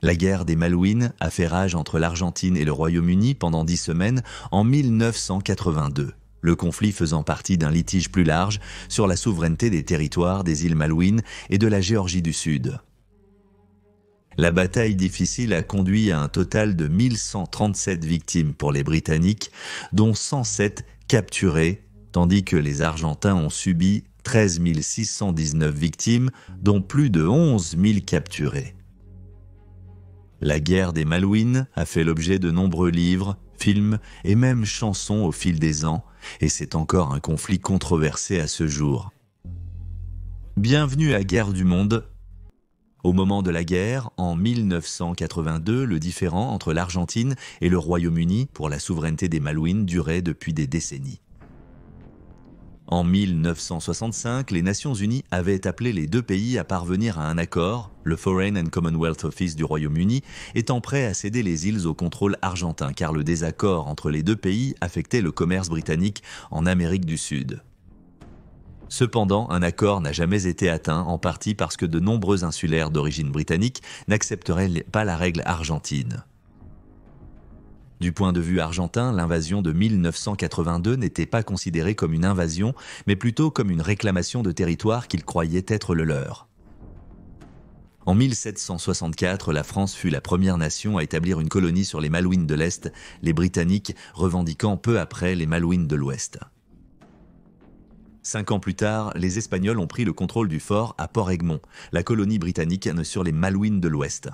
La guerre des Malouines a fait rage entre l'Argentine et le Royaume-Uni pendant 10 semaines en 1982. Le conflit faisant partie d'un litige plus large sur la souveraineté des territoires des îles Malouines et de la Géorgie du Sud. La bataille difficile a conduit à un total de 1137 victimes pour les Britanniques, dont 107 capturés, tandis que les Argentins ont subi 13 619 victimes, dont plus de 11 000 capturés. La guerre des Malouines a fait l'objet de nombreux livres, films et même chansons au fil des ans, et c'est encore un conflit controversé à ce jour. Bienvenue à Guerre du Monde. Au moment de la guerre, en 1982, le différend entre l'Argentine et le Royaume-Uni pour la souveraineté des Malouines durait depuis des décennies. En 1965, les Nations Unies avaient appelé les deux pays à parvenir à un accord, le Foreign and Commonwealth Office du Royaume-Uni étant prêt à céder les îles au contrôle argentin car le désaccord entre les deux pays affectait le commerce britannique en Amérique du Sud. Cependant, un accord n'a jamais été atteint, en partie parce que de nombreux insulaires d'origine britannique n'accepteraient pas la règle argentine. Du point de vue argentin, l'invasion de 1982 n'était pas considérée comme une invasion, mais plutôt comme une réclamation de territoire qu'ils croyaient être le leur. En 1764, la France fut la première nation à établir une colonie sur les Malouines de l'Est, les Britanniques revendiquant peu après les Malouines de l'Ouest. 5 ans plus tard, les Espagnols ont pris le contrôle du fort à Port-Egmont, la colonie britannique sur les Malouines de l'Ouest.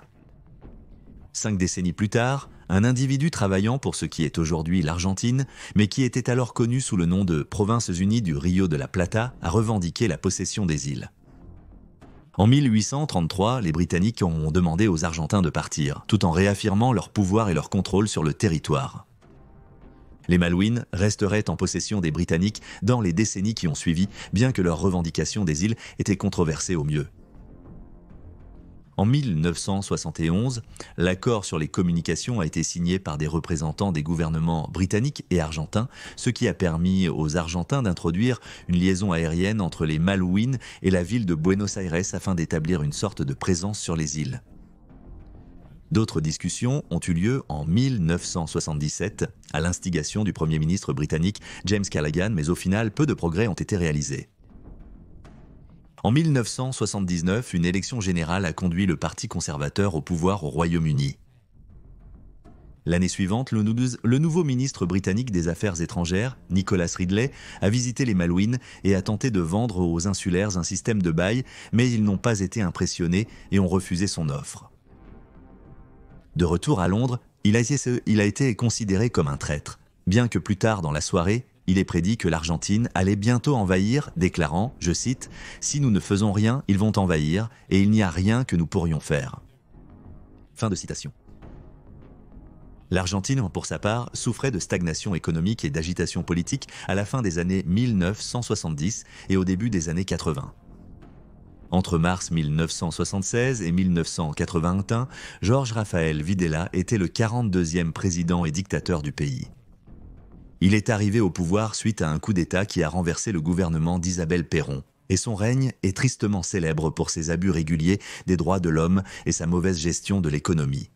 5 décennies plus tard, un individu travaillant pour ce qui est aujourd'hui l'Argentine, mais qui était alors connu sous le nom de Provinces Unies du Rio de la Plata, a revendiqué la possession des îles. En 1833, les Britanniques ont demandé aux Argentins de partir, tout en réaffirmant leur pouvoir et leur contrôle sur le territoire. Les Malouines resteraient en possession des Britanniques dans les décennies qui ont suivi, bien que leur revendication des îles était controversée au mieux. En 1971, l'accord sur les communications a été signé par des représentants des gouvernements britanniques et argentins, ce qui a permis aux Argentins d'introduire une liaison aérienne entre les Malouines et la ville de Buenos Aires afin d'établir une sorte de présence sur les îles. D'autres discussions ont eu lieu en 1977 à l'instigation du Premier ministre britannique James Callaghan, mais au final, peu de progrès ont été réalisés. En 1979, une élection générale a conduit le Parti conservateur au pouvoir au Royaume-Uni. L'année suivante, le nouveau ministre britannique des Affaires étrangères, Nicholas Ridley, a visité les Malouines et a tenté de vendre aux insulaires un système de bail, mais ils n'ont pas été impressionnés et ont refusé son offre. De retour à Londres, il a été considéré comme un traître, bien que plus tard dans la soirée, il est prédit que l'Argentine allait bientôt envahir, déclarant, je cite, « Si nous ne faisons rien, ils vont envahir, et il n'y a rien que nous pourrions faire. » Fin de citation. L'Argentine, pour sa part, souffrait de stagnation économique et d'agitation politique à la fin des années 1970 et au début des années 80. Entre mars 1976 et 1981, Jorge Rafael Videla était le 42e président et dictateur du pays. Il est arrivé au pouvoir suite à un coup d'État qui a renversé le gouvernement d'Isabel Perón, et son règne est tristement célèbre pour ses abus réguliers des droits de l'homme et sa mauvaise gestion de l'économie.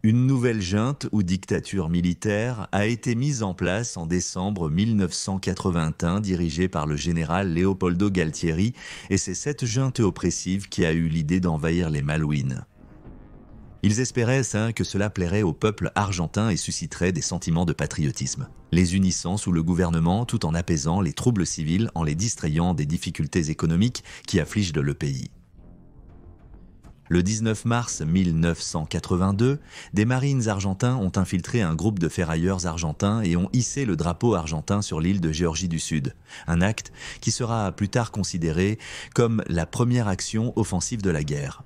Une nouvelle junte ou dictature militaire a été mise en place en décembre 1981, dirigée par le général Leopoldo Galtieri, et c'est cette junte oppressive qui a eu l'idée d'envahir les Malouines. Ils espéraient que cela plairait au peuple argentin et susciterait des sentiments de patriotisme, les unissant sous le gouvernement tout en apaisant les troubles civils en les distrayant des difficultés économiques qui affligent le pays. Le 19 mars 1982, des marines argentins ont infiltré un groupe de ferrailleurs argentins et ont hissé le drapeau argentin sur l'île de Géorgie du Sud, un acte qui sera plus tard considéré comme la première action offensive de la guerre.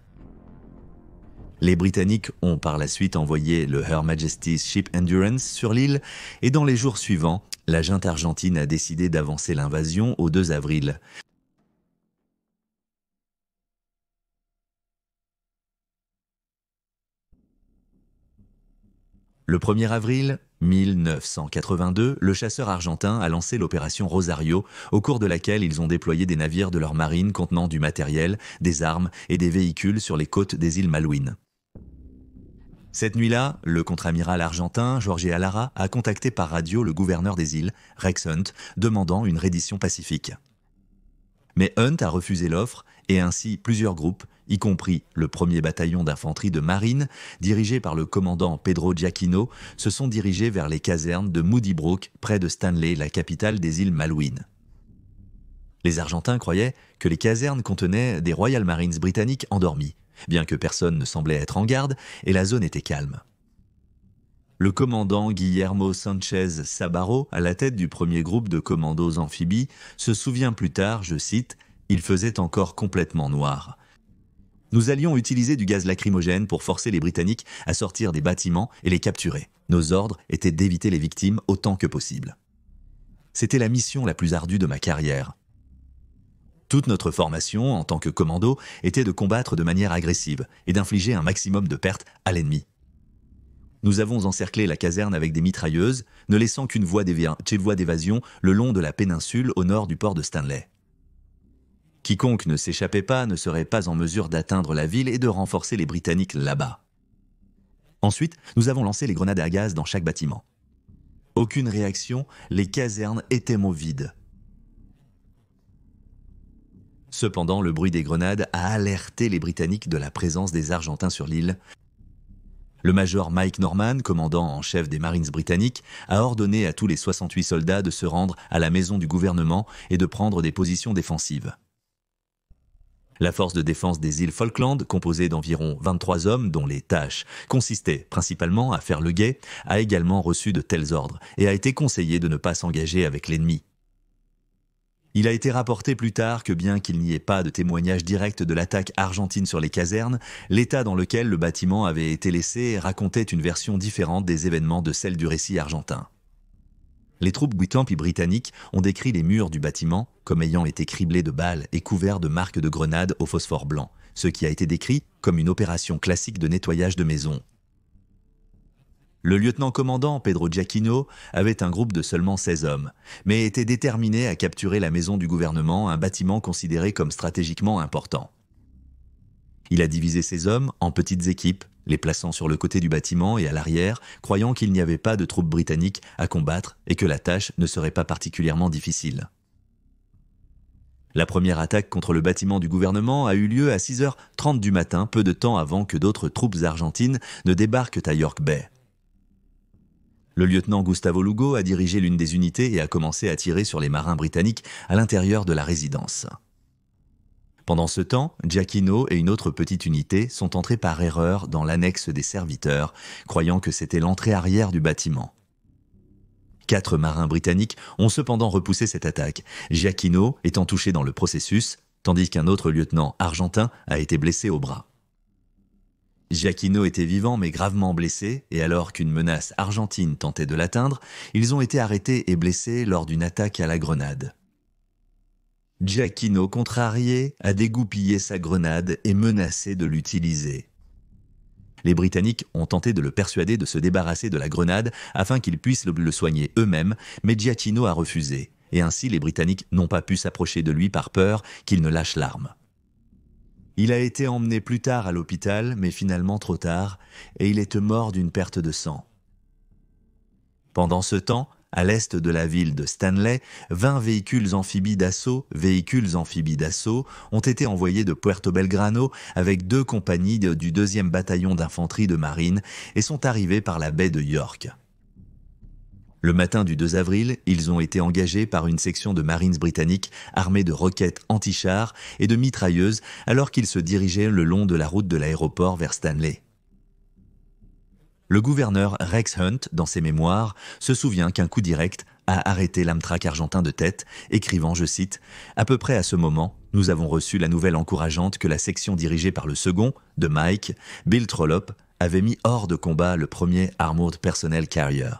Les Britanniques ont par la suite envoyé le Her Majesty's Ship Endurance sur l'île et dans les jours suivants, la junte argentine a décidé d'avancer l'invasion au 2 avril. Le 1er avril 1982, le chasseur argentin a lancé l'opération Rosario, au cours de laquelle ils ont déployé des navires de leur marine contenant du matériel, des armes et des véhicules sur les côtes des îles Malouines. Cette nuit-là, le contre-amiral argentin Jorge Alara a contacté par radio le gouverneur des îles, Rex Hunt, demandant une reddition pacifique. Mais Hunt a refusé l'offre et ainsi plusieurs groupes, y compris le 1er bataillon d'infanterie de marine, dirigé par le commandant Pedro Giacchino, se sont dirigés vers les casernes de Moody Brook, près de Stanley, la capitale des îles Malouines. Les Argentins croyaient que les casernes contenaient des Royal Marines britanniques endormis, bien que personne ne semblait être en garde et la zone était calme. Le commandant Guillermo Sanchez Sabaro, à la tête du premier groupe de commandos amphibies, se souvient plus tard, je cite, « Il faisait encore complètement noir. Nous allions utiliser du gaz lacrymogène pour forcer les Britanniques à sortir des bâtiments et les capturer. Nos ordres étaient d'éviter les victimes autant que possible. C'était la mission la plus ardue de ma carrière. Toute notre formation, en tant que commando, était de combattre de manière agressive et d'infliger un maximum de pertes à l'ennemi. Nous avons encerclé la caserne avec des mitrailleuses, ne laissant qu'une voie d'évasion le long de la péninsule au nord du port de Stanley. Quiconque ne s'échappait pas ne serait pas en mesure d'atteindre la ville et de renforcer les Britanniques là-bas. Ensuite, nous avons lancé les grenades à gaz dans chaque bâtiment. Aucune réaction, les casernes étaient vides. Cependant, le bruit des grenades a alerté les Britanniques de la présence des Argentins sur l'île. Le major Mike Norman, commandant en chef des Marines britanniques, a ordonné à tous les 68 soldats de se rendre à la maison du gouvernement et de prendre des positions défensives. La force de défense des îles Falkland, composée d'environ 23 hommes dont les tâches consistaient principalement à faire le guet, a également reçu de tels ordres et a été conseillé de ne pas s'engager avec l'ennemi. Il a été rapporté plus tard que bien qu'il n'y ait pas de témoignage direct de l'attaque argentine sur les casernes, l'état dans lequel le bâtiment avait été laissé racontait une version différente des événements de celle du récit argentin. Les troupes britanniques ont décrit les murs du bâtiment comme ayant été criblés de balles et couverts de marques de grenades au phosphore blanc, ce qui a été décrit comme une opération classique de nettoyage de maisons. Le lieutenant-commandant Pedro Giacchino avait un groupe de seulement 16 hommes, mais était déterminé à capturer la maison du gouvernement, un bâtiment considéré comme stratégiquement important. Il a divisé ses hommes en petites équipes, les plaçant sur le côté du bâtiment et à l'arrière, croyant qu'il n'y avait pas de troupes britanniques à combattre et que la tâche ne serait pas particulièrement difficile. La première attaque contre le bâtiment du gouvernement a eu lieu à 6h30 du matin, peu de temps avant que d'autres troupes argentines ne débarquent à York Bay. Le lieutenant Gustavo Lugo a dirigé l'une des unités et a commencé à tirer sur les marins britanniques à l'intérieur de la résidence. Pendant ce temps, Giacchino et une autre petite unité sont entrés par erreur dans l'annexe des serviteurs, croyant que c'était l'entrée arrière du bâtiment. 4 marins britanniques ont cependant repoussé cette attaque, Giacchino étant touché dans le processus, tandis qu'un autre lieutenant argentin a été blessé au bras. Giacchino était vivant mais gravement blessé, et alors qu'une menace argentine tentait de l'atteindre, ils ont été arrêtés et blessés lors d'une attaque à la grenade. Giacchino, contrarié, a dégoupillé sa grenade et menacé de l'utiliser. Les Britanniques ont tenté de le persuader de se débarrasser de la grenade afin qu'ils puissent le soigner eux-mêmes, mais Giacchino a refusé, et ainsi les Britanniques n'ont pas pu s'approcher de lui par peur qu'il ne lâche l'arme. Il a été emmené plus tard à l'hôpital, mais finalement trop tard, et il est mort d'une perte de sang. Pendant ce temps, à l'est de la ville de Stanley, 20 véhicules amphibies d'assaut ont été envoyés de Puerto Belgrano avec 2 compagnies du 2e bataillon d'infanterie de marine et sont arrivés par la baie de York. Le matin du 2 avril, ils ont été engagés par une section de Marines britanniques armée de roquettes anti-chars et de mitrailleuses alors qu'ils se dirigeaient le long de la route de l'aéroport vers Stanley. Le gouverneur Rex Hunt, dans ses mémoires, se souvient qu'un coup direct a arrêté l'Amtrak argentin de tête, écrivant, je cite, « À peu près à ce moment, nous avons reçu la nouvelle encourageante que la section dirigée par le second, de Mike, Bill Trollope, avait mis hors de combat le premier Armored Personnel Carrier. »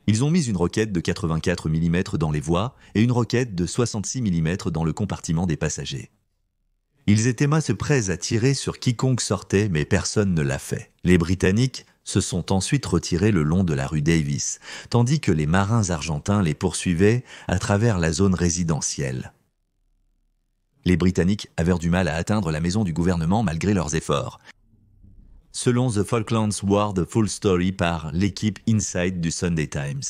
Ils ont mis une roquette de 84 mm dans les voies et une roquette de 66 mm dans le compartiment des passagers. Ils étaient prêts à tirer sur quiconque sortait, mais personne ne l'a fait. Les Britanniques se sont ensuite retirés le long de la rue Davis, tandis que les marins argentins les poursuivaient à travers la zone résidentielle. Les Britanniques avaient du mal à atteindre la maison du gouvernement malgré leurs efforts. selon The Falklands War The Full Story par l'équipe Inside du Sunday Times.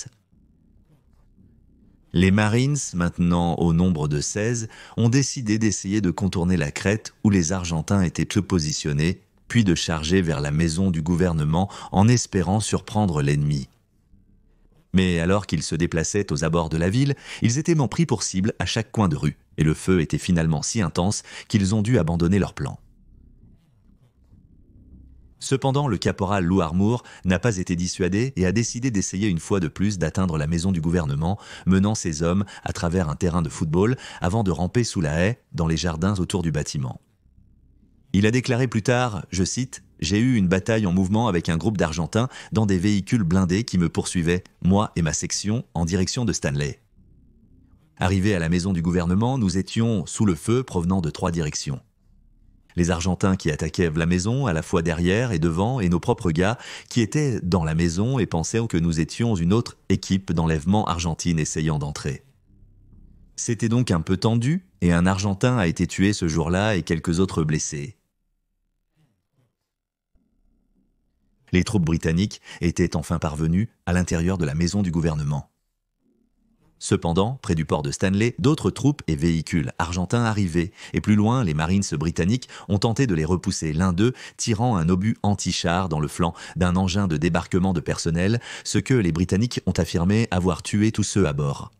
Les Marines, maintenant au nombre de 16, ont décidé d'essayer de contourner la crête où les Argentins étaient peu positionnés, puis de charger vers la maison du gouvernement en espérant surprendre l'ennemi. Mais alors qu'ils se déplaçaient aux abords de la ville, ils étaient pris pour cible à chaque coin de rue, et le feu était finalement si intense qu'ils ont dû abandonner leur plan. Cependant, le caporal Lou Armour n'a pas été dissuadé et a décidé d'essayer une fois de plus d'atteindre la maison du gouvernement, menant ses hommes à travers un terrain de football avant de ramper sous la haie dans les jardins autour du bâtiment. Il a déclaré plus tard, je cite, « J'ai eu une bataille en mouvement avec un groupe d'Argentins dans des véhicules blindés qui me poursuivaient, moi et ma section, en direction de Stanley. Arrivés à la maison du gouvernement, nous étions sous le feu provenant de 3 directions. Les Argentins qui attaquaient la maison, à la fois derrière et devant, et nos propres gars qui étaient dans la maison et pensaient que nous étions une autre équipe d'enlèvement argentine essayant d'entrer. C'était donc un peu tendu, et un Argentin a été tué ce jour-là et quelques autres blessés. Les troupes britanniques étaient enfin parvenues à l'intérieur de la maison du gouvernement. Cependant, près du port de Stanley, d'autres troupes et véhicules argentins arrivaient, et plus loin, les Marines britanniques ont tenté de les repousser, l'un d'eux tirant un obus anti-char dans le flanc d'un engin de débarquement de personnel, ce que les Britanniques ont affirmé avoir tué tous ceux à bord.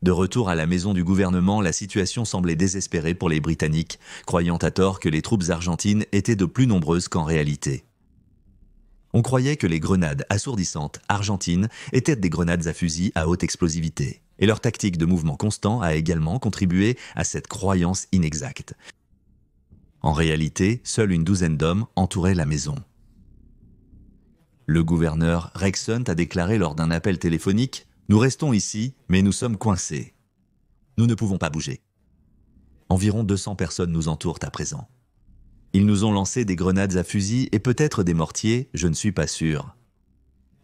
De retour à la maison du gouvernement, la situation semblait désespérée pour les Britanniques, croyant à tort que les troupes argentines étaient de plus nombreuses qu'en réalité. On croyait que les grenades assourdissantes argentines étaient des grenades à fusil à haute explosivité, et leur tactique de mouvement constant a également contribué à cette croyance inexacte. En réalité, seule une douzaine d'hommes entouraient la maison. Le gouverneur Rex Hunt a déclaré lors d'un appel téléphonique « Nous restons ici, mais nous sommes coincés. Nous ne pouvons pas bouger. Environ 200 personnes nous entourent à présent. Ils nous ont lancé des grenades à fusil et peut-être des mortiers, je ne suis pas sûr.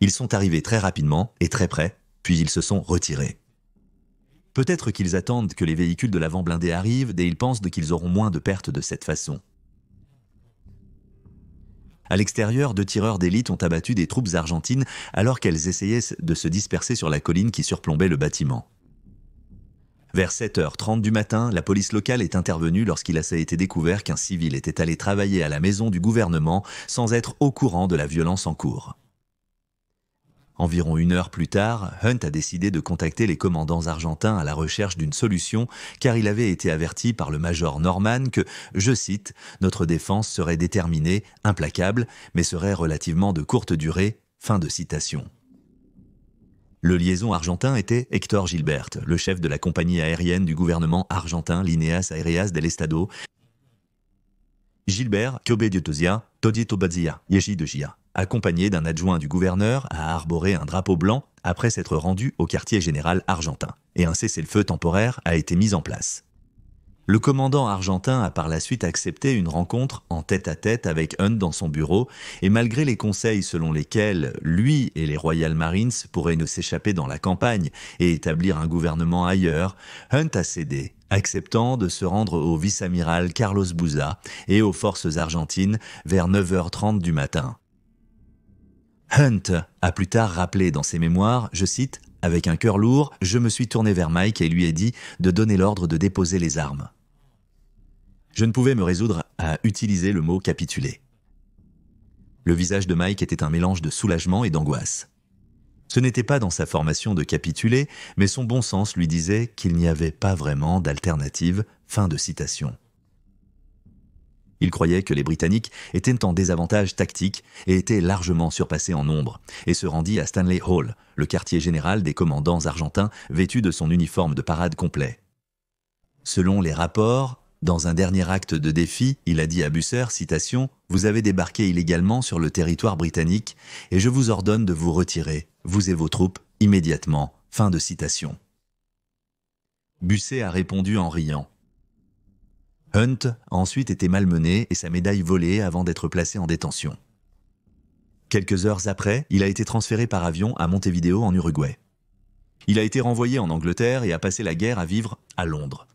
Ils sont arrivés très rapidement et très près, puis ils se sont retirés. Peut-être qu'ils attendent que les véhicules de l'avant blindé arrivent et ils pensent qu'ils auront moins de pertes de cette façon. » À l'extérieur, 2 tireurs d'élite ont abattu des troupes argentines alors qu'elles essayaient de se disperser sur la colline qui surplombait le bâtiment. Vers 7h30 du matin, la police locale est intervenue lorsqu'il a été découvert qu'un civil était allé travailler à la maison du gouvernement sans être au courant de la violence en cours. Environ 1 heure plus tard, Hunt a décidé de contacter les commandants argentins à la recherche d'une solution car il avait été averti par le major Norman que, je cite, « Notre défense serait déterminée, implacable, mais serait relativement de courte durée », fin de citation. Le liaison argentin était Héctor Gilbert, le chef de la compagnie aérienne du gouvernement argentin Líneas Aéreas del Estado. Gilbert, Kobediotosia, Toditobadzia, Yejidogia, accompagné d'un adjoint du gouverneur, a arboré un drapeau blanc après s'être rendu au quartier général argentin, et un cessez-le-feu temporaire a été mis en place. Le commandant argentin a par la suite accepté une rencontre en tête-à-tête avec Hunt dans son bureau, et malgré les conseils selon lesquels lui et les Royal Marines pourraient ne s'échapper dans la campagne et établir un gouvernement ailleurs, Hunt a cédé, acceptant de se rendre au vice-amiral Carlos Bouza et aux forces argentines vers 9h30 du matin. Hunt a plus tard rappelé dans ses mémoires, je cite, « Avec un cœur lourd, je me suis tourné vers Mike et lui ai dit de donner l'ordre de déposer les armes. Je ne pouvais me résoudre à utiliser le mot « capituler ». Le visage de Mike était un mélange de soulagement et d'angoisse. Ce n'était pas dans sa formation de capituler, mais son bon sens lui disait qu'il n'y avait pas vraiment d'alternative, fin de citation. Il croyait que les Britanniques étaient en désavantage tactique et étaient largement surpassés en nombre, et se rendit à Stanley Hall, le quartier général des commandants argentins vêtu de son uniforme de parade complet. Selon les rapports, dans un dernier acte de défi, il a dit à Busser, citation, « Vous avez débarqué illégalement sur le territoire britannique et je vous ordonne de vous retirer, vous et vos troupes, immédiatement. » Fin de citation. Busset a répondu en riant. Hunt a ensuite été malmené et sa médaille volée avant d'être placé en détention. Quelques heures après, il a été transféré par avion à Montevideo en Uruguay. Il a été renvoyé en Angleterre et a passé la guerre à vivre à Londres.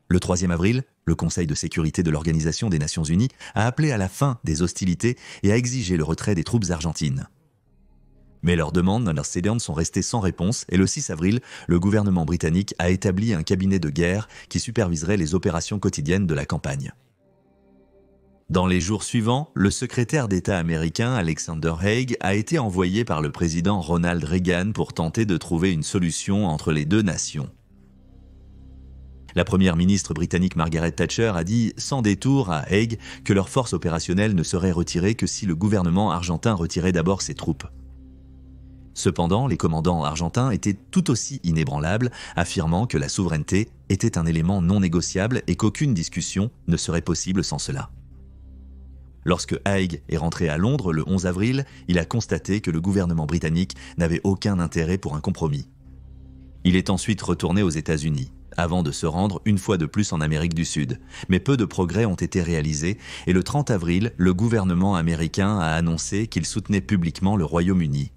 Le 3 avril, le Conseil de sécurité de l'Organisation des Nations Unies a appelé à la fin des hostilités et a exigé le retrait des troupes argentines. Mais leurs demandes sont restées sans réponse et le 6 avril, le gouvernement britannique a établi un cabinet de guerre qui superviserait les opérations quotidiennes de la campagne. Dans les jours suivants, le secrétaire d'État américain Alexander Haig a été envoyé par le président Ronald Reagan pour tenter de trouver une solution entre les deux nations. La première ministre britannique Margaret Thatcher a dit sans détour à Haig que leurs forces opérationnelles ne seraient retirées que si le gouvernement argentin retirait d'abord ses troupes. Cependant, les commandants argentins étaient tout aussi inébranlables, affirmant que la souveraineté était un élément non négociable et qu'aucune discussion ne serait possible sans cela. Lorsque Haig est rentré à Londres le 11 avril, il a constaté que le gouvernement britannique n'avait aucun intérêt pour un compromis. Il est ensuite retourné aux États-Unis, avant de se rendre une fois de plus en Amérique du Sud. Mais peu de progrès ont été réalisés et le 30 avril, le gouvernement américain a annoncé qu'il soutenait publiquement le Royaume-Uni.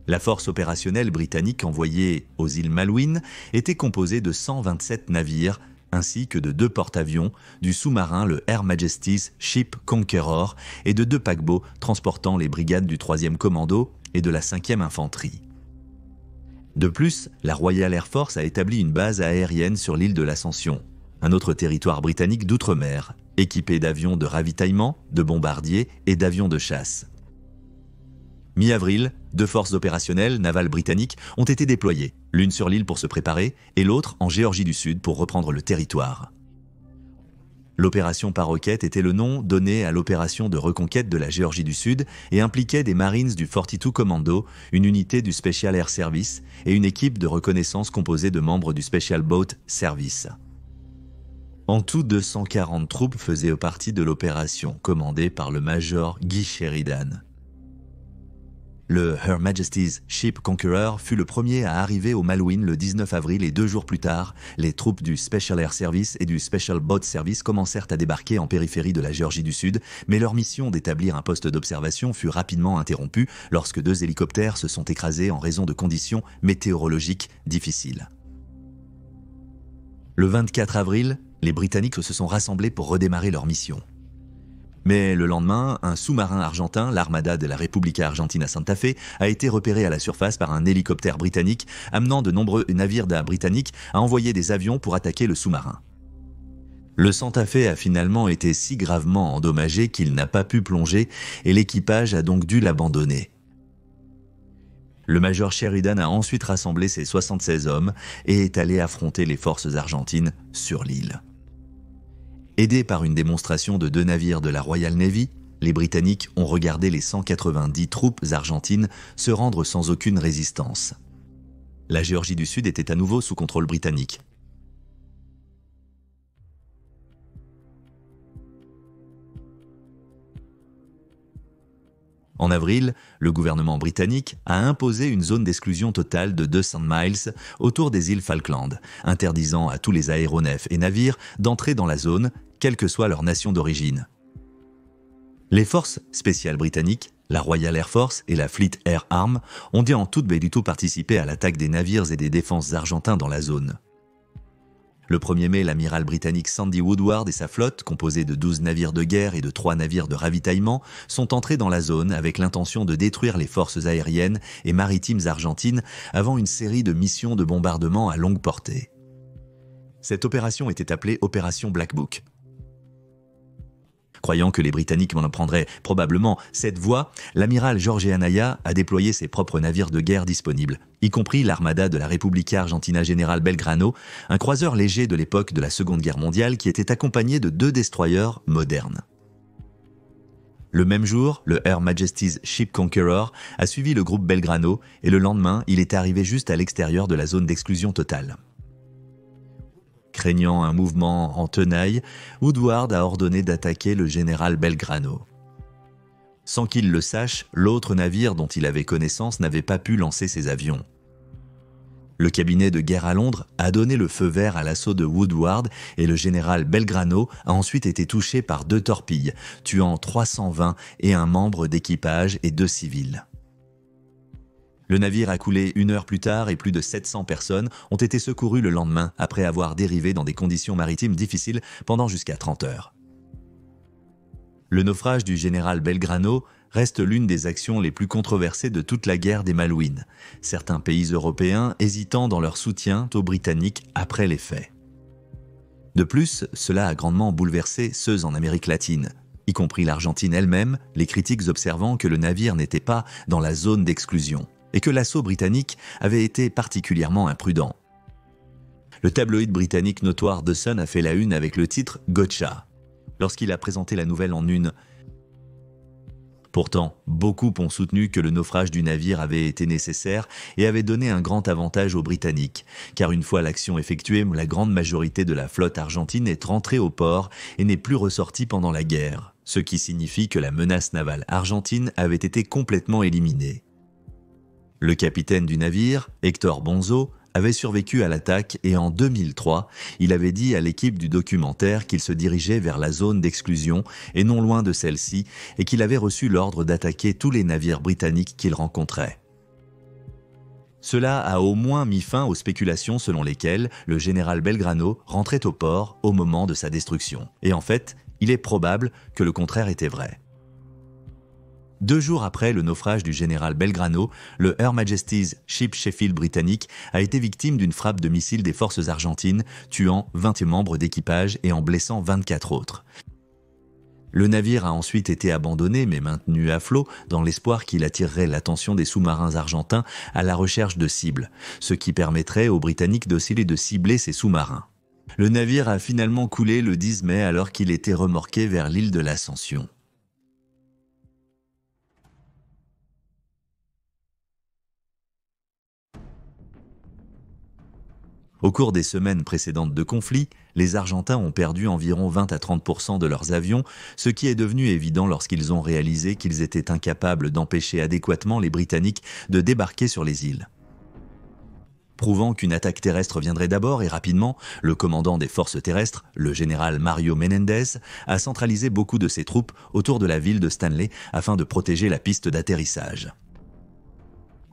La force opérationnelle britannique envoyée aux îles Malouines était composée de 127 navires ainsi que de 2 porte-avions, du sous-marin le Her Majesty's Ship Conqueror et de 2 paquebots transportant les brigades du 3e Commando et de la 5e Infanterie. De plus, la Royal Air Force a établi une base aérienne sur l'île de l'Ascension, un autre territoire britannique d'outre-mer, équipé d'avions de ravitaillement, de bombardiers et d'avions de chasse. Mi-avril, 2 forces opérationnelles navales britanniques ont été déployées, l'une sur l'île pour se préparer et l'autre en Géorgie du Sud pour reprendre le territoire. L'opération Paroquette était le nom donné à l'opération de reconquête de la Géorgie du Sud et impliquait des Marines du 42 Commando, une unité du Special Air Service et une équipe de reconnaissance composée de membres du Special Boat Service. En tout, 240 troupes faisaient partie de l'opération, commandée par le Major Guy Sheridan. Le Her Majesty's Ship Conqueror fut le premier à arriver aux Malouines le 19 avril et 2 jours plus tard, les troupes du Special Air Service et du Special Boat Service commencèrent à débarquer en périphérie de la Géorgie du Sud, mais leur mission d'établir un poste d'observation fut rapidement interrompue lorsque 2 hélicoptères se sont écrasés en raison de conditions météorologiques difficiles. Le 24 avril, les Britanniques se sont rassemblés pour redémarrer leur mission. Mais le lendemain, un sous-marin argentin, l'Armada de la República Argentina Santa Fe, a été repéré à la surface par un hélicoptère britannique, amenant de nombreux navires britanniques à envoyer des avions pour attaquer le sous-marin. Le Santa Fe a finalement été si gravement endommagé qu'il n'a pas pu plonger et l'équipage a donc dû l'abandonner. Le Major Sheridan a ensuite rassemblé ses 76 hommes et est allé affronter les forces argentines sur l'île. Aidés par une démonstration de 2 navires de la Royal Navy, les Britanniques ont regardé les 190 troupes argentines se rendre sans aucune résistance. La Géorgie du Sud était à nouveau sous contrôle britannique. En avril, le gouvernement britannique a imposé une zone d'exclusion totale de 200 miles autour des îles Falkland, interdisant à tous les aéronefs et navires d'entrer dans la zone, quelle que soit leur nation d'origine. Les forces spéciales britanniques, la Royal Air Force et la Fleet Air Arm, ont dû en toute du participer à l'attaque des navires et des défenses argentins dans la zone. Le 1er mai, l'amiral britannique Sandy Woodward et sa flotte, composée de 12 navires de guerre et de 3 navires de ravitaillement, sont entrés dans la zone avec l'intention de détruire les forces aériennes et maritimes argentines avant une série de missions de bombardement à longue portée. Cette opération était appelée Opération Black Book. Croyant que les Britanniques en prendraient probablement cette voie, l'amiral Jorge Anaya a déployé ses propres navires de guerre disponibles, y compris l'Armada de la República Argentina General Belgrano, un croiseur léger de l'époque de la Seconde Guerre mondiale qui était accompagné de 2 destroyers modernes. Le même jour, le Her Majesty's Ship Conqueror a suivi le groupe Belgrano et le lendemain, il est arrivé juste à l'extérieur de la zone d'exclusion totale. Craignant un mouvement en tenaille, Woodward a ordonné d'attaquer le général Belgrano. Sans qu'il le sache, l'autre navire dont il avait connaissance n'avait pas pu lancer ses avions. Le cabinet de guerre à Londres a donné le feu vert à l'assaut de Woodward et le général Belgrano a ensuite été touché par 2 torpilles, tuant 320 et un membre d'équipage et 2 civils. Le navire a coulé 1 heure plus tard et plus de 700 personnes ont été secourues le lendemain après avoir dérivé dans des conditions maritimes difficiles pendant jusqu'à 30 heures. Le naufrage du général Belgrano reste l'une des actions les plus controversées de toute la guerre des Malouines, certains pays européens hésitant dans leur soutien aux Britanniques après les faits. De plus, cela a grandement bouleversé ceux en Amérique latine, y compris l'Argentine elle-même, les critiques observant que le navire n'était pas dans la zone d'exclusion et que l'assaut britannique avait été particulièrement imprudent. Le tabloïd britannique notoire The Sun a fait la une avec le titre « Gotcha » lorsqu'il a présenté la nouvelle en une. Pourtant, beaucoup ont soutenu que le naufrage du navire avait été nécessaire et avait donné un grand avantage aux Britanniques, car une fois l'action effectuée, la grande majorité de la flotte argentine est rentrée au port et n'est plus ressortie pendant la guerre, ce qui signifie que la menace navale argentine avait été complètement éliminée. Le capitaine du navire, Héctor Bonzo, avait survécu à l'attaque et en 2003, il avait dit à l'équipe du documentaire qu'il se dirigeait vers la zone d'exclusion et non loin de celle-ci et qu'il avait reçu l'ordre d'attaquer tous les navires britanniques qu'il rencontrait. Cela a au moins mis fin aux spéculations selon lesquelles le général Belgrano rentrait au port au moment de sa destruction. Et en fait, il est probable que le contraire était vrai. 2 jours après le naufrage du général Belgrano, le Her Majesty's Ship Sheffield britannique a été victime d'une frappe de missile des forces argentines, tuant 20 membres d'équipage et en blessant 24 autres. Le navire a ensuite été abandonné mais maintenu à flot dans l'espoir qu'il attirerait l'attention des sous-marins argentins à la recherche de cibles, ce qui permettrait aux Britanniques d'osciller de cibler ces sous-marins. Le navire a finalement coulé le 10 mai alors qu'il était remorqué vers l'île de l'Ascension. Au cours des semaines précédentes de conflit, les Argentins ont perdu environ 20 à 30% de leurs avions, ce qui est devenu évident lorsqu'ils ont réalisé qu'ils étaient incapables d'empêcher adéquatement les Britanniques de débarquer sur les îles. Prouvant qu'une attaque terrestre viendrait d'abord et rapidement, le commandant des forces terrestres, le général Mario Menendez, a centralisé beaucoup de ses troupes autour de la ville de Stanley afin de protéger la piste d'atterrissage.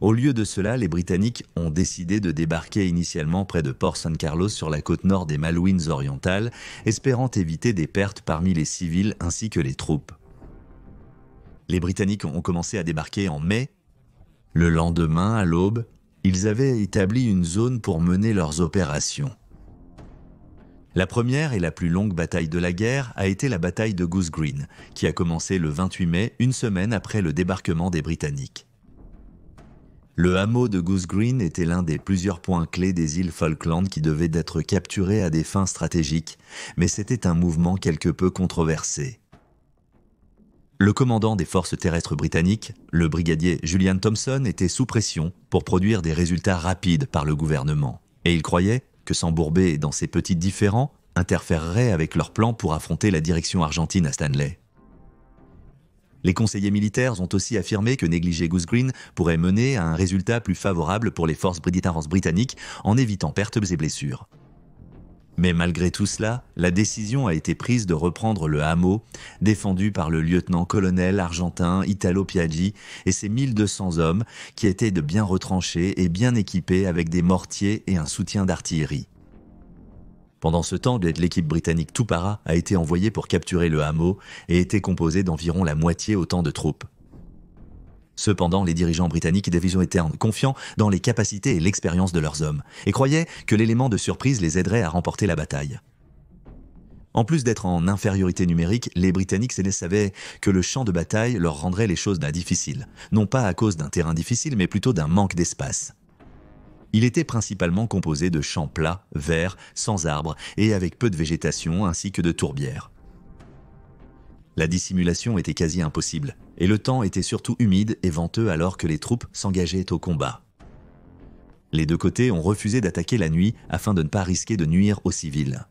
Au lieu de cela, les Britanniques ont décidé de débarquer initialement près de Port San Carlos sur la côte nord des Malouines orientales, espérant éviter des pertes parmi les civils ainsi que les troupes. Les Britanniques ont commencé à débarquer en mai. Le lendemain, à l'aube, ils avaient établi une zone pour mener leurs opérations. La première et la plus longue bataille de la guerre a été la bataille de Goose Green, qui a commencé le 28 mai, une semaine après le débarquement des Britanniques. Le hameau de Goose Green était l'un des plusieurs points clés des îles Falkland qui devaient être capturés à des fins stratégiques, mais c'était un mouvement quelque peu controversé. Le commandant des forces terrestres britanniques, le brigadier Julian Thompson, était sous pression pour produire des résultats rapides par le gouvernement, et il croyait que s'embourber dans ces petits différends interférerait avec leur plan pour affronter la direction argentine à Stanley. Les conseillers militaires ont aussi affirmé que négliger Goose Green pourrait mener à un résultat plus favorable pour les forces britanniques en évitant pertes et blessures. Mais malgré tout cela, la décision a été prise de reprendre le hameau, défendu par le lieutenant-colonel argentin Italo Piaggi et ses 1200 hommes qui étaient de bien retranchés et bien équipés avec des mortiers et un soutien d'artillerie. Pendant ce temps, l'équipe britannique Tupara a été envoyée pour capturer le hameau et était composée d'environ la moitié autant de troupes. Cependant, les dirigeants britanniques étaient confiants dans les capacités et l'expérience de leurs hommes et croyaient que l'élément de surprise les aiderait à remporter la bataille. En plus d'être en infériorité numérique, les Britanniques savaient que le champ de bataille leur rendrait les choses difficiles, non pas à cause d'un terrain difficile, mais plutôt d'un manque d'espace. Il était principalement composé de champs plats, verts, sans arbres et avec peu de végétation ainsi que de tourbières. La dissimulation était quasi impossible et le temps était surtout humide et venteux alors que les troupes s'engageaient au combat. Les deux côtés ont refusé d'attaquer la nuit afin de ne pas risquer de nuire aux civils.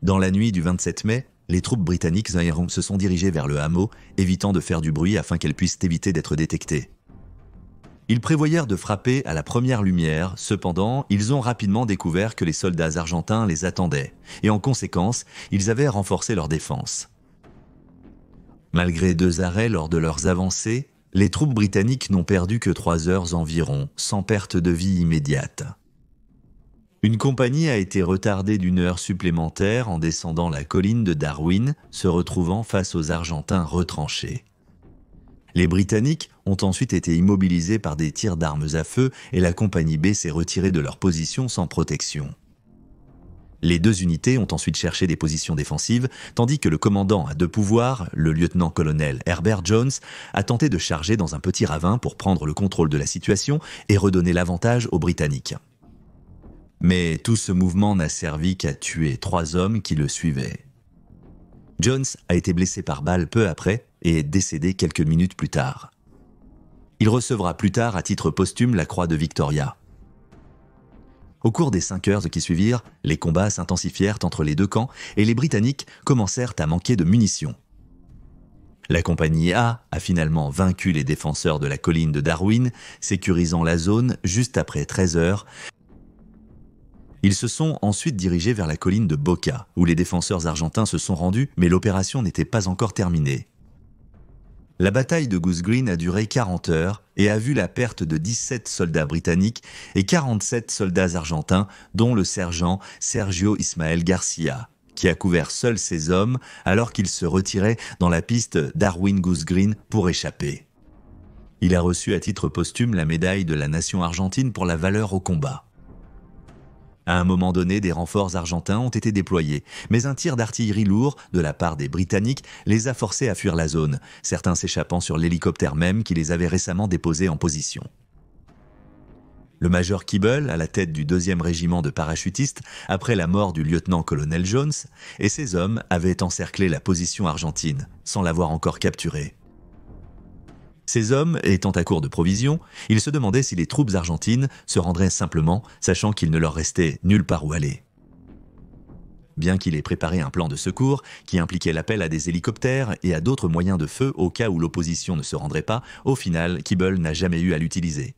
Dans la nuit du 27 mai, les troupes britanniques se sont dirigées vers le hameau, évitant de faire du bruit afin qu'elles puissent éviter d'être détectées. Ils prévoyèrent de frapper à la première lumière, cependant, ils ont rapidement découvert que les soldats argentins les attendaient, et en conséquence, ils avaient renforcé leur défense. Malgré 2 arrêts lors de leurs avancées, Les troupes britanniques n'ont perdu que 3 heures environ, sans perte de vie immédiate. Une compagnie a été retardée d'1 heure supplémentaire en descendant la colline de Darwin, se retrouvant face aux Argentins retranchés. Les Britanniques ont ensuite été immobilisés par des tirs d'armes à feu et la compagnie B s'est retirée de leur position sans protection. Les 2 unités ont ensuite cherché des positions défensives, tandis que le commandant à 2 pouvoirs, le lieutenant-colonel Herbert Jones, a tenté de charger dans un petit ravin pour prendre le contrôle de la situation et redonner l'avantage aux Britanniques. Mais tout ce mouvement n'a servi qu'à tuer 3 hommes qui le suivaient. Jones a été blessé par balle peu après et est décédé quelques minutes plus tard. Il recevra plus tard à titre posthume la croix de Victoria. Au cours des 5 heures qui suivirent, les combats s'intensifièrent entre les 2 camps et les Britanniques commencèrent à manquer de munitions. La compagnie A a finalement vaincu les défenseurs de la colline de Darwin, sécurisant la zone juste après 13 heures. Ils se sont ensuite dirigés vers la colline de Boca, où les défenseurs argentins se sont rendus, mais l'opération n'était pas encore terminée. La bataille de Goose Green a duré 40 heures et a vu la perte de 17 soldats britanniques et 47 soldats argentins, dont le sergent Sergio Ismael Garcia, qui a couvert seul ses hommes alors qu'il se retirait dans la piste Darwin-Goose Green pour échapper. Il a reçu à titre posthume la médaille de la nation argentine pour la valeur au combat. À un moment donné, des renforts argentins ont été déployés, mais un tir d'artillerie lourd de la part des Britanniques les a forcés à fuir la zone, certains s'échappant sur l'hélicoptère même qui les avait récemment déposés en position. Le major Keeble, à la tête du 2e régiment de parachutistes, après la mort du lieutenant-colonel Jones, et ses hommes avaient encerclé la position argentine, sans l'avoir encore capturée. Ces hommes, étant à court de provisions, ils se demandaient si les troupes argentines se rendraient simplement, sachant qu'il ne leur restait nulle part où aller. Bien qu'il ait préparé un plan de secours qui impliquait l'appel à des hélicoptères et à d'autres moyens de feu au cas où l'opposition ne se rendrait pas, au final, Keeble n'a jamais eu à l'utiliser.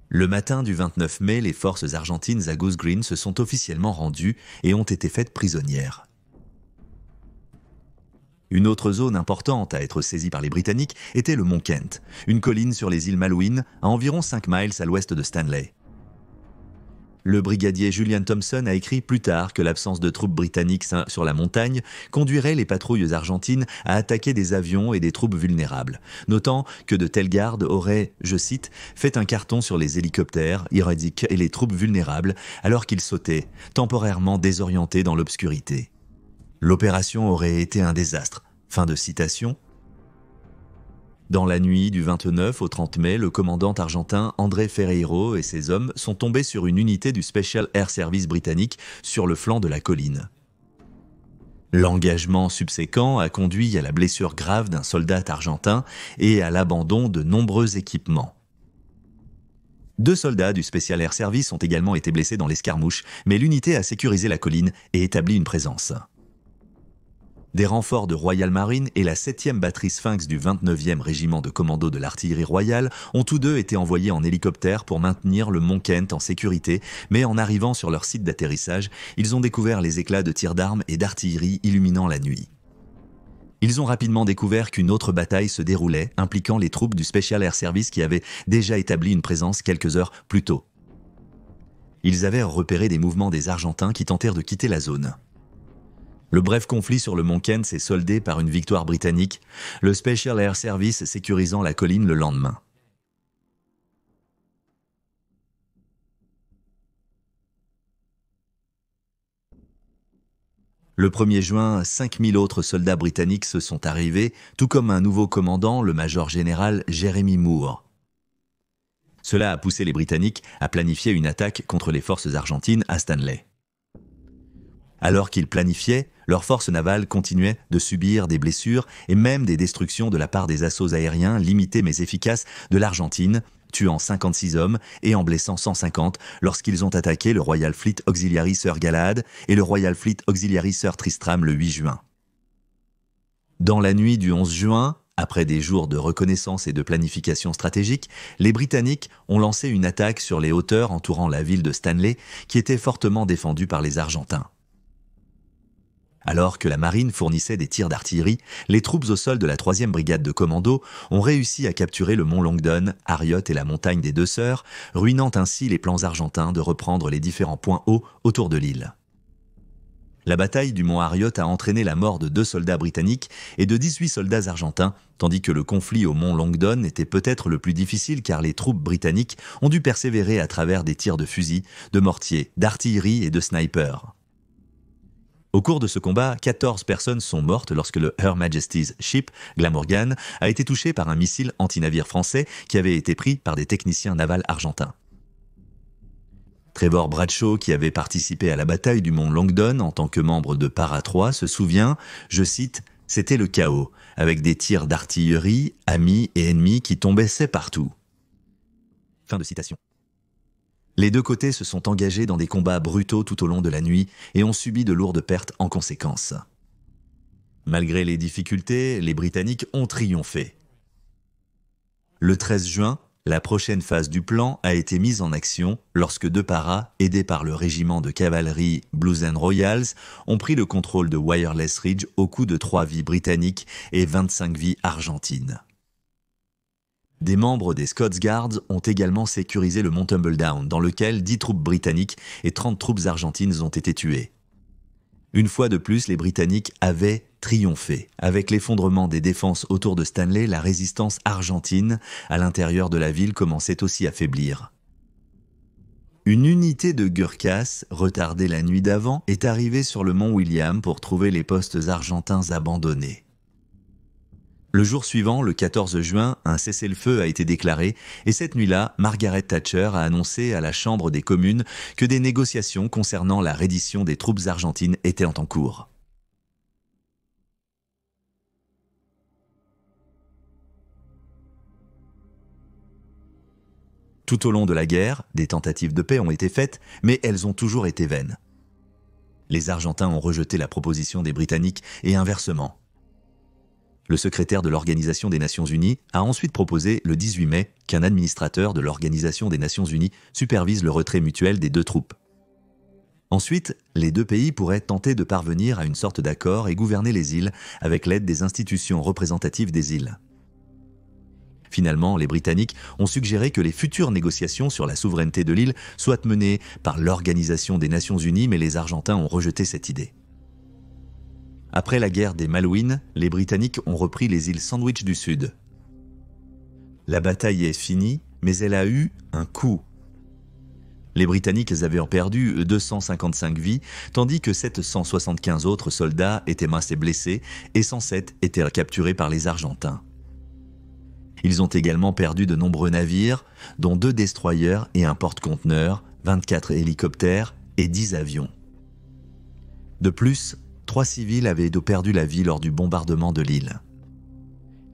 Le matin du 29 mai, les forces argentines à Goose Green se sont officiellement rendues et ont été faites prisonnières. Une autre zone importante à être saisie par les Britanniques était le mont Kent, une colline sur les îles Malouines, à environ 5 miles à l'ouest de Stanley. Le brigadier Julian Thompson a écrit plus tard que l'absence de troupes britanniques sur la montagne conduirait les patrouilles argentines à attaquer des avions et des troupes vulnérables, notant que de telles gardes auraient, je cite, fait un carton sur les hélicoptères, irrédiques et les troupes vulnérables alors qu'ils sautaient, temporairement désorientés dans l'obscurité. L'opération aurait été un désastre. Fin de citation. Dans la nuit du 29 au 30 mai, le commandant argentin André Ferreiro et ses hommes sont tombés sur une unité du Special Air Service britannique sur le flanc de la colline. L'engagement subséquent a conduit à la blessure grave d'un soldat argentin et à l'abandon de nombreux équipements. 2 soldats du Special Air Service ont également été blessés dans l'escarmouche, mais l'unité a sécurisé la colline et établi une présence. Des renforts de Royal Marine et la 7e batterie Sphinx du 29e régiment de commando de l'artillerie royale ont tous 2 été envoyés en hélicoptère pour maintenir le mont Kent en sécurité, mais en arrivant sur leur site d'atterrissage, ils ont découvert les éclats de tirs d'armes et d'artillerie illuminant la nuit. Ils ont rapidement découvert qu'une autre bataille se déroulait, impliquant les troupes du Special Air Service qui avaient déjà établi une présence quelques heures plus tôt. Ils avaient repéré des mouvements des Argentins qui tentèrent de quitter la zone. Le bref conflit sur le mont Kent s'est soldé par une victoire britannique, le Special Air Service sécurisant la colline le lendemain. Le 1er juin, 5000 autres soldats britanniques se sont arrivés, tout comme un nouveau commandant, le major général Jeremy Moore. Cela a poussé les Britanniques à planifier une attaque contre les forces argentines à Stanley. Alors qu'ils planifiaient, leurs forces navales continuaient de subir des blessures et même des destructions de la part des assauts aériens limités mais efficaces de l'Argentine, tuant 56 hommes et en blessant 150 lorsqu'ils ont attaqué le Royal Fleet Auxiliary Sir Galahad et le Royal Fleet Auxiliary Sir Tristram le 8 juin. Dans la nuit du 11 juin, après des jours de reconnaissance et de planification stratégique, les Britanniques ont lancé une attaque sur les hauteurs entourant la ville de Stanley qui était fortement défendue par les Argentins. Alors que la marine fournissait des tirs d'artillerie, les troupes au sol de la 3e brigade de commando ont réussi à capturer le mont Longdon, Harriot et la montagne des Deux Sœurs, ruinant ainsi les plans argentins de reprendre les différents points hauts autour de l'île. La bataille du mont Harriot a entraîné la mort de 2 soldats britanniques et de 18 soldats argentins, tandis que le conflit au mont Longdon était peut-être le plus difficile car les troupes britanniques ont dû persévérer à travers des tirs de fusils, de mortiers, d'artillerie et de snipers. Au cours de ce combat, 14 personnes sont mortes lorsque le Her Majesty's Ship, Glamorgan, a été touché par un missile anti-navire français qui avait été pris par des techniciens navals argentins. Trevor Bradshaw, qui avait participé à la bataille du mont Longdon en tant que membre de Para 3, se souvient, je cite, « C'était le chaos, avec des tirs d'artillerie, amis et ennemis qui tombaient partout. » Fin de citation. Les deux côtés se sont engagés dans des combats brutaux tout au long de la nuit et ont subi de lourdes pertes en conséquence. Malgré les difficultés, les Britanniques ont triomphé. Le 13 juin, la prochaine phase du plan a été mise en action lorsque 2 paras, aidés par le régiment de cavalerie Blues and Royals, ont pris le contrôle de Wireless Ridge au coût de 3 vies britanniques et 25 vies argentines. Des membres des Scots Guards ont également sécurisé le mont Tumbledown, dans lequel 10 troupes britanniques et 30 troupes argentines ont été tuées. Une fois de plus, les Britanniques avaient triomphé. Avec l'effondrement des défenses autour de Stanley, la résistance argentine à l'intérieur de la ville commençait aussi à faiblir. Une unité de Gurkhas, retardée la nuit d'avant, est arrivée sur le mont William pour trouver les postes argentins abandonnés. Le jour suivant, le 14 juin, un cessez-le-feu a été déclaré et cette nuit-là, Margaret Thatcher a annoncé à la Chambre des communes que des négociations concernant la reddition des troupes argentines étaient en cours. Tout au long de la guerre, des tentatives de paix ont été faites, mais elles ont toujours été vaines. Les Argentins ont rejeté la proposition des Britanniques et inversement. Le secrétaire de l'Organisation des Nations Unies a ensuite proposé, le 18 mai, qu'un administrateur de l'Organisation des Nations Unies supervise le retrait mutuel des 2 troupes. Ensuite, les 2 pays pourraient tenter de parvenir à une sorte d'accord et gouverner les îles avec l'aide des institutions représentatives des îles. Finalement, les Britanniques ont suggéré que les futures négociations sur la souveraineté de l'île soient menées par l'Organisation des Nations Unies, mais les Argentins ont rejeté cette idée. Après la guerre des Malouines, les Britanniques ont repris les îles Sandwich du Sud. La bataille est finie, mais elle a eu un coût. Les Britanniques avaient perdu 255 vies, tandis que 775 autres soldats étaient massés blessés et 107 étaient capturés par les Argentins. Ils ont également perdu de nombreux navires, dont 2 destroyers et un porte-conteneurs, 24 hélicoptères et 10 avions. De plus, 3 civils avaient perdu la vie lors du bombardement de l'île.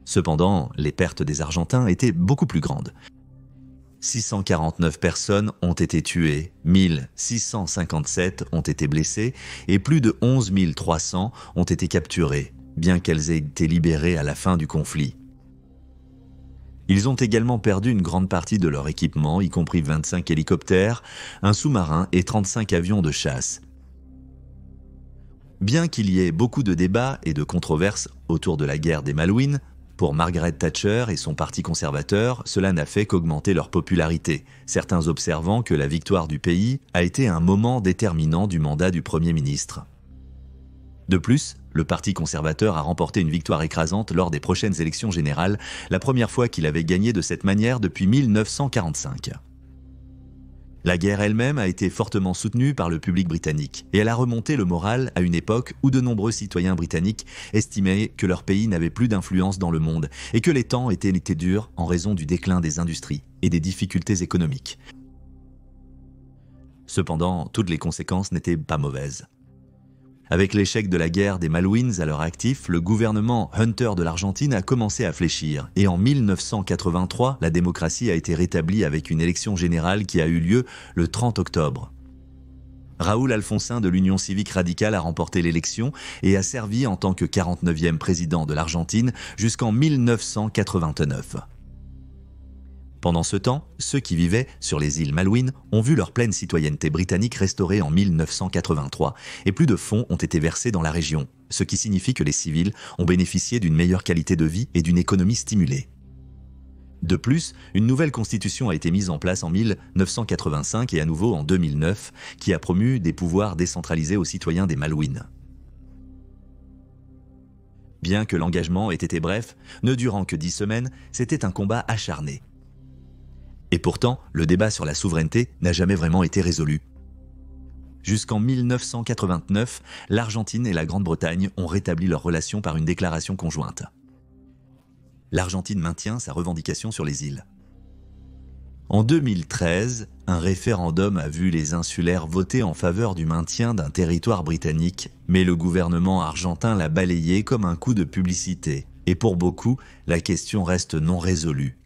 Cependant, les pertes des Argentins étaient beaucoup plus grandes. 649 personnes ont été tuées, 1657 ont été blessées et plus de 11 300 ont été capturées, bien qu'elles aient été libérées à la fin du conflit. Ils ont également perdu une grande partie de leur équipement, y compris 25 hélicoptères, un sous-marin et 35 avions de chasse. Bien qu'il y ait beaucoup de débats et de controverses autour de la guerre des Malouines, pour Margaret Thatcher et son parti conservateur, cela n'a fait qu'augmenter leur popularité, certains observant que la victoire du pays a été un moment déterminant du mandat du Premier ministre. De plus, le parti conservateur a remporté une victoire écrasante lors des prochaines élections générales, la première fois qu'il avait gagné de cette manière depuis 1945. La guerre elle-même a été fortement soutenue par le public britannique et elle a remonté le moral à une époque où de nombreux citoyens britanniques estimaient que leur pays n'avait plus d'influence dans le monde et que les temps étaient durs en raison du déclin des industries et des difficultés économiques. Cependant, toutes les conséquences n'étaient pas mauvaises. Avec l'échec de la guerre des Malouines à leur actif, le gouvernement Hunter de l'Argentine a commencé à fléchir et en 1983, la démocratie a été rétablie avec une élection générale qui a eu lieu le 30 octobre. Raúl Alfonsín de l'Union civique radicale a remporté l'élection et a servi en tant que 49e président de l'Argentine jusqu'en 1989. Pendant ce temps, ceux qui vivaient sur les îles Malouines ont vu leur pleine citoyenneté britannique restaurée en 1983 et plus de fonds ont été versés dans la région, ce qui signifie que les civils ont bénéficié d'une meilleure qualité de vie et d'une économie stimulée. De plus, une nouvelle constitution a été mise en place en 1985 et à nouveau en 2009, qui a promu des pouvoirs décentralisés aux citoyens des Malouines. Bien que l'engagement ait été bref, ne durant que 10 semaines, c'était un combat acharné. Et pourtant, le débat sur la souveraineté n'a jamais vraiment été résolu. Jusqu'en 1989, l'Argentine et la Grande-Bretagne ont rétabli leurs relations par une déclaration conjointe. L'Argentine maintient sa revendication sur les îles. En 2013, un référendum a vu les insulaires voter en faveur du maintien d'un territoire britannique, mais le gouvernement argentin l'a balayé comme un coup de publicité. Et pour beaucoup, la question reste non résolue.